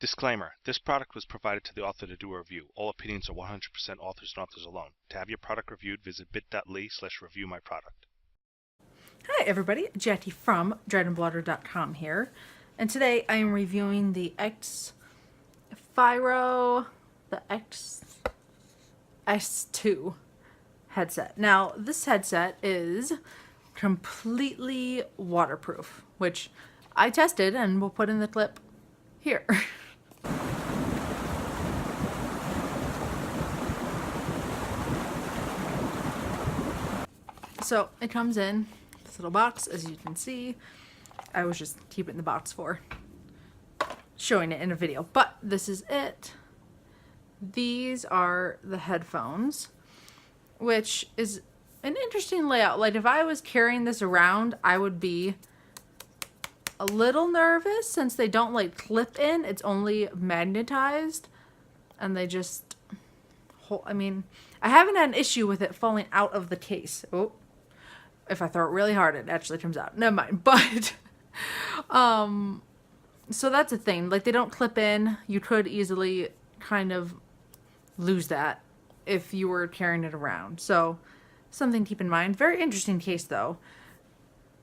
Disclaimer: this product was provided to the author to do a review. All opinions are 100% authors and authors alone. To have your product reviewed, visit bit.ly/reviewmyproduct. Hi everybody, Jackie from DreadandBlotter.com here, and today I am reviewing the xFryo, the xS2 headset. Now, this headset is completely waterproof, which I tested and we'll put in the clip here. So it comes in this little box, as you can see. I was just keeping the box for showing it in a video, but this is it. These are the headphones, which is an interesting layout. Like, if I was carrying this around, I would be a little nervous since they don't like clip in. It's only magnetized, and they just hold. I mean, I haven't had an issue with it falling out of the case. Oh, if I throw it really hard, it actually comes out. Never mind. But so that's a thing. Like, they don't clip in. You could easily kind of lose that if you were carrying it around. So something to keep in mind. Very interesting case though.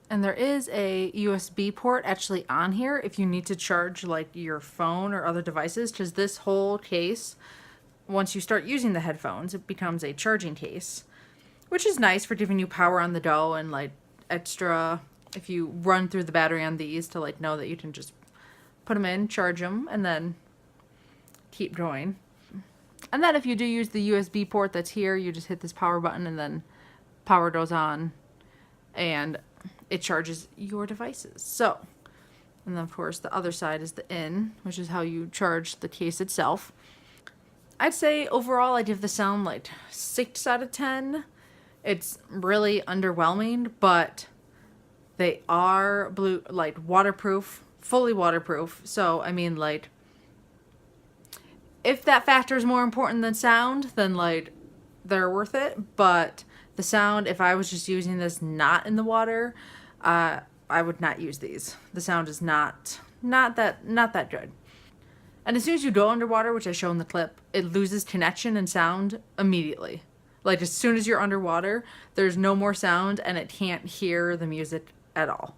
And there is a USB port actually on here if you need to charge like your phone or other devices, because this whole case, once you start using the headphones, it becomes a charging case, which is nice for giving you power on the go and like extra if you run through the battery on these, to like know that you can just put them in, charge them, and then keep going. And then if you do use the USB port that's here, you just hit this power button and then power goes on and it charges your devices. So, and then of course the other side is the in, which is how you charge the case itself. I'd say overall I give the sound like 6 out of 10. It's really underwhelming, but they are waterproof, fully waterproof. So, I mean, like, if that factor is more important than sound, then like they're worth it. But the sound, if I was just using this not in the water, I would not use these. The sound is not that good. And as soon as you go underwater, which I show in the clip, it loses connection and sound immediately. Like, as soon as you're underwater, there's no more sound and it can't hear the music at all.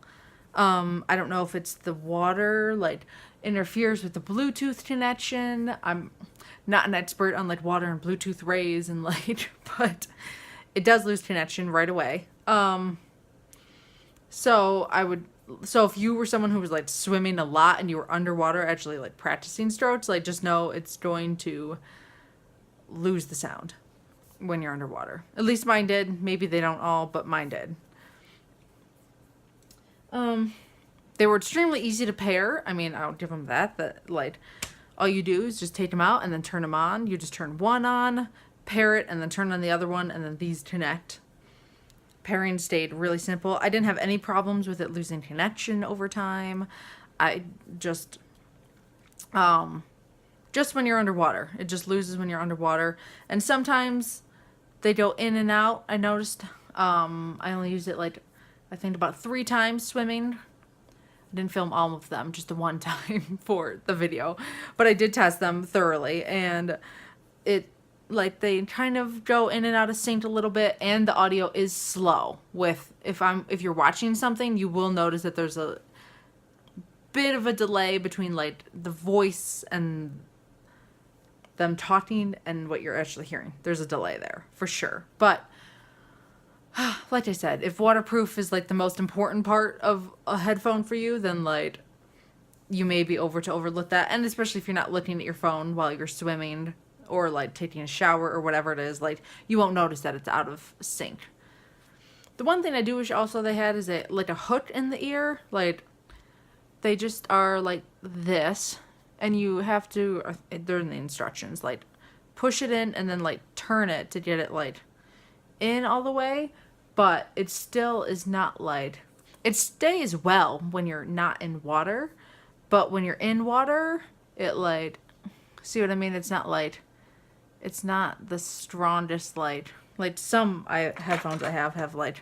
I don't know if it's the water, like, interferes with the Bluetooth connection. I'm not an expert on like water and Bluetooth rays and like, but it does lose connection right away. So if you were someone who was like swimming a lot and you were underwater actually like practicing strokes, like, just know it's going to lose the sound when you're underwater. At least mine did. Maybe they don't all, but mine did. They were extremely easy to pair. I mean, I'll give them that like all you do is just take them out and then turn them on. You just turn one on, pair it, and then turn on the other one, and then these connect. Pairing stayed really simple. I didn't have any problems with it losing connection over time. I just when you're underwater, it just loses when you're underwater. And sometimes they go in and out. I noticed I only used it like, I think about 3 times swimming. I didn't film all of them, just the one time for the video, but I did test them thoroughly, and it, like, they kind of go in and out of sync a little bit, and the audio is slow. If you're watching something, you will notice that there's a bit of a delay between like the voice and them talking and what you're actually hearing. There's a delay there for sure. But like I said, if waterproof is like the most important part of a headphone for you, then like you may be overlook that. And especially if you're not looking at your phone while you're swimming or like taking a shower or whatever it is, like, you won't notice that it's out of sync. The one thing I do wish also they had is like a hook in the ear. Like, they just are like this, and you have to, they're in the instructions, like push it in and then like turn it to get it like in all the way. But it still is not like, it stays well when you're not in water, but when you're in water, it like, see what I mean? It's not like, it's not the strongest like some headphones I have like,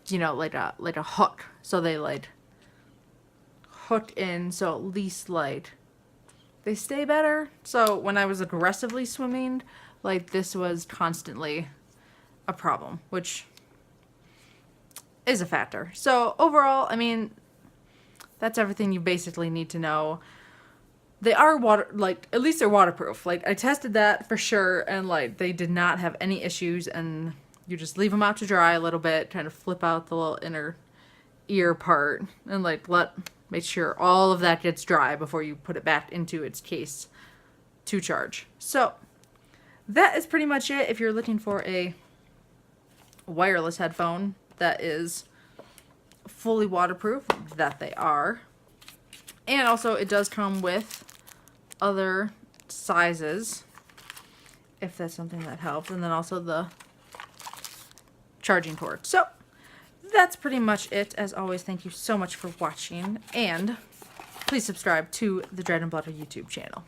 you know, like a hook, so they like hook in, so at least like they stay better. So when I was aggressively swimming, like this was constantly a problem, which is a factor. So overall, I mean, that's everything you basically need to know. They are at least they're waterproof. Like, I tested that for sure, and, like, they did not have any issues, and you just leave them out to dry a little bit, trying to flip out the little inner ear part, and, like, make sure all of that gets dry before you put it back into its case to charge. So, that is pretty much it if you're looking for a wireless headphone that is fully waterproof, that they are. And also, it does come with other sizes, if that's something that helps, and then also the charging cord. So that's pretty much it. As always, thank you so much for watching, and please subscribe to the Dread and Blutter YouTube channel.